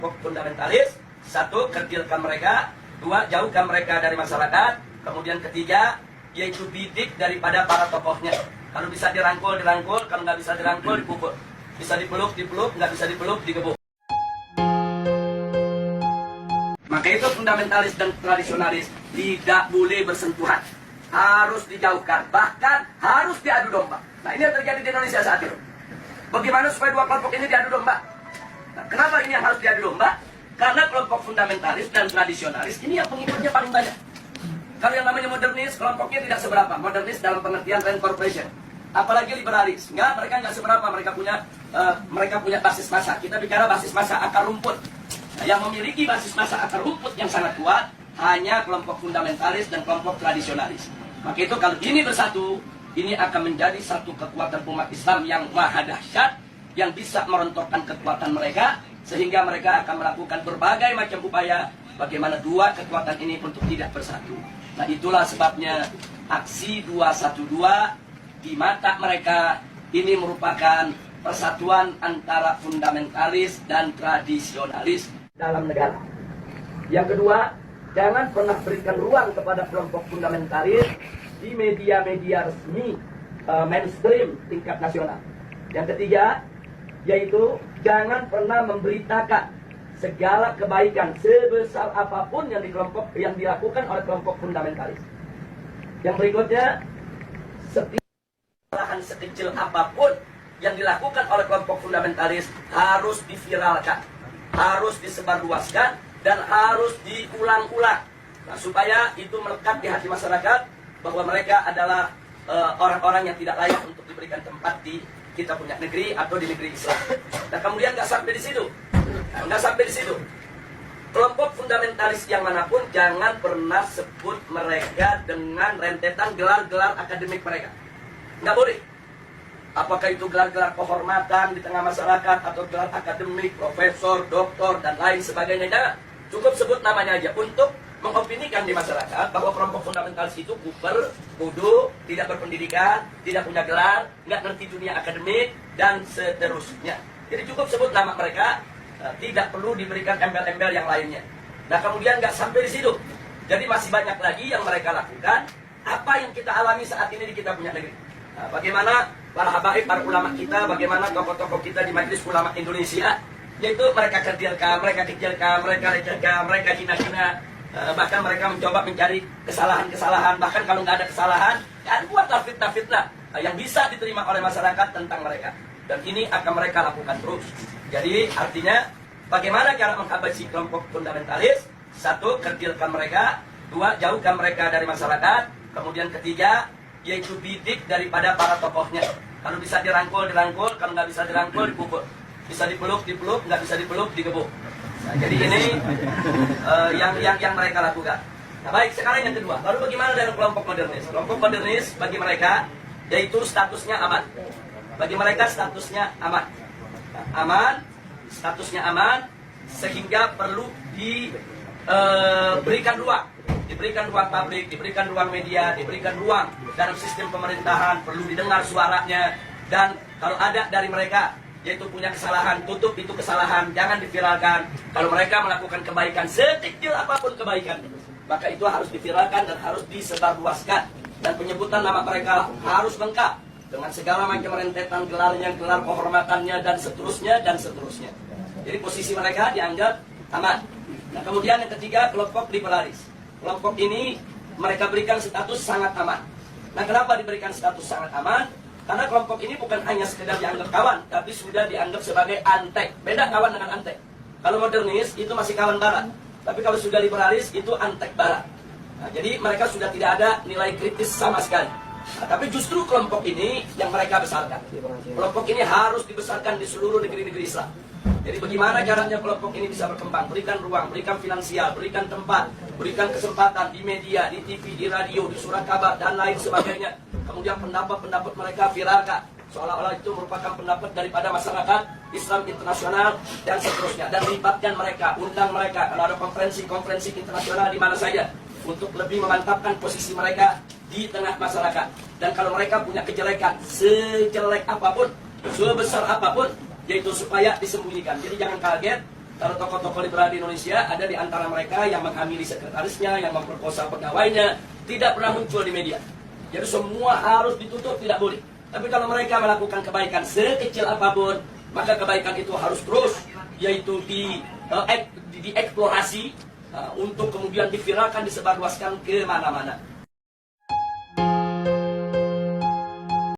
Fundamentalis, satu, kerdilkan mereka, dua, jauhkan mereka dari masyarakat, kemudian ketiga, yaitu bidik daripada para tokohnya. Kalau bisa dirangkul, dirangkul, kalau nggak bisa dirangkul, dipukul. Bisa dipeluk, dipeluk, nggak bisa dipeluk, digebuk. Maka itu fundamentalis dan tradisionalis tidak boleh bersentuhan, harus dijauhkan, bahkan harus diadu domba. Nah, ini yang terjadi di Indonesia saat ini. Bagaimana supaya dua kelompok ini diadu domba? Nah, kenapa ini yang harus diadu domba? Karena kelompok fundamentalis dan tradisionalis ini yang pengikutnya paling banyak. Kalau yang namanya modernis, kelompoknya tidak seberapa. Modernis dalam pengertian rent corporation. Apalagi liberalis. Mereka nggak seberapa. Mereka punya basis massa. Kita bicara basis massa akar rumput. Nah, yang memiliki basis massa akar rumput yang sangat kuat hanya kelompok fundamentalis dan kelompok tradisionalis. Maka itu kalau ini bersatu, ini akan menjadi satu kekuatan umat Islam yang maha dahsyat, yang bisa merontokkan kekuatan mereka, sehingga mereka akan melakukan berbagai macam upaya bagaimana dua kekuatan ini untuk tidak bersatu. Nah, itulah sebabnya aksi 212 di mata mereka ini merupakan persatuan antara fundamentalis dan tradisionalis dalam negara. Yang kedua, jangan pernah berikan ruang kepada kelompok fundamentalis di media-media resmi mainstream tingkat nasional. Yang ketiga, yaitu jangan pernah memberitakan segala kebaikan sebesar apapun yang dilakukan oleh kelompok fundamentalis. Yang berikutnya, setiap kesalahan sekecil apapun yang dilakukan oleh kelompok fundamentalis harus diviralkan, harus disebarluaskan, dan harus diulang-ulang. Nah, supaya itu melekat di hati masyarakat bahwa mereka adalah orang-orang yang tidak layak untuk diberikan tempat di kita punya negeri atau di negeri Islam. Nah, kemudian nggak sampai di situ. Kelompok fundamentalis yang manapun jangan pernah sebut mereka dengan rentetan gelar-gelar akademik mereka. Nggak boleh. Apakah itu gelar-gelar kehormatan di tengah masyarakat atau gelar akademik, profesor, doktor, dan lain sebagainya. Jangan. Cukup sebut namanya aja untuk mengopinikan di masyarakat bahwa kelompok fundamentalis itu kuper, bodoh, tidak berpendidikan, tidak punya gelar, nggak ngerti dunia akademik, dan seterusnya. Jadi cukup sebut nama mereka, tidak perlu diberikan embel-embel yang lainnya. Nah, kemudian nggak sampai di situ. Jadi masih banyak lagi yang mereka lakukan, apa yang kita alami saat ini di kita punya negeri. Nah, bagaimana para habaib, para ulama kita, bagaimana tokoh-tokoh kita di Majelis Ulama Indonesia, yaitu mereka kecilkan, mereka lecehkan, mereka hina-hina. Bahkan mereka mencoba mencari kesalahan-kesalahan, bahkan kalau nggak ada kesalahan, ya buatlah fitnah-fitnah yang bisa diterima oleh masyarakat tentang mereka. Dan ini akan mereka lakukan terus. Jadi artinya bagaimana cara menghabisi kelompok fundamentalis? Satu, kerdilkan mereka. Dua, jauhkan mereka dari masyarakat. Kemudian ketiga, yaitu bidik daripada para tokohnya. Kalau bisa dirangkul, dirangkul. Kalau nggak bisa dirangkul, dipukul. Bisa dipeluk, dipeluk. Nggak bisa dipeluk, digebuk. Nah, jadi ini yang mereka lakukan. Nah, baik, sekarang yang kedua. Lalu bagaimana dengan kelompok modernis? Kelompok modernis bagi mereka yaitu statusnya aman. Bagi mereka statusnya aman. Nah, aman, statusnya aman, sehingga perlu diberikan ruang. Diberikan ruang publik, diberikan ruang media, diberikan ruang dalam sistem pemerintahan, perlu didengar suaranya. Dan kalau ada dari mereka yaitu punya kesalahan, tutup itu kesalahan, jangan diviralkan. Kalau mereka melakukan kebaikan, sekecil apapun kebaikan, maka itu harus diviralkan dan harus disebarluaskan. Dan penyebutan nama mereka harus lengkap dengan segala macam rentetan gelarnya, gelar kehormatannya, dan seterusnya, dan seterusnya. Jadi posisi mereka dianggap aman. Nah, kemudian yang ketiga, kelompok liberalis. Kelompok ini mereka berikan status sangat aman. Nah, kenapa diberikan status sangat aman? Karena kelompok ini bukan hanya sekedar dianggap kawan, tapi sudah dianggap sebagai antek. Beda kawan dengan antek. Kalau modernis itu masih kawan barat, tapi kalau sudah liberalis itu antek barat. Nah, jadi mereka sudah tidak ada nilai kritis sama sekali. Nah, tapi justru kelompok ini yang mereka besarkan. Kelompok ini harus dibesarkan di seluruh negeri-negeri Islam. Jadi bagaimana caranya kelompok ini bisa berkembang? Berikan ruang, berikan finansial, berikan tempat, berikan kesempatan di media, di TV, di radio, di surat kabar, dan lain sebagainya. Kemudian pendapat-pendapat mereka viralkan, seolah-olah itu merupakan pendapat daripada masyarakat Islam internasional, dan seterusnya. Dan libatkan mereka, undang mereka, kalau ada konferensi-konferensi internasional di mana saja, untuk lebih memantapkan posisi mereka di tengah masyarakat. Dan kalau mereka punya kejelekan, sejelek apapun, sebesar apapun, yaitu supaya disembunyikan. Jadi jangan kaget Kalau tokoh-tokoh liberal di Indonesia ada di antara mereka yang menghamili sekretarisnya, yang memperkosa pegawainya, tidak pernah muncul di media. Jadi semua harus ditutup, tidak boleh. Tapi kalau mereka melakukan kebaikan sekecil apapun, maka kebaikan itu harus terus, yaitu dieksplorasi untuk kemudian diviralkan, disebarluaskan ke mana-mana.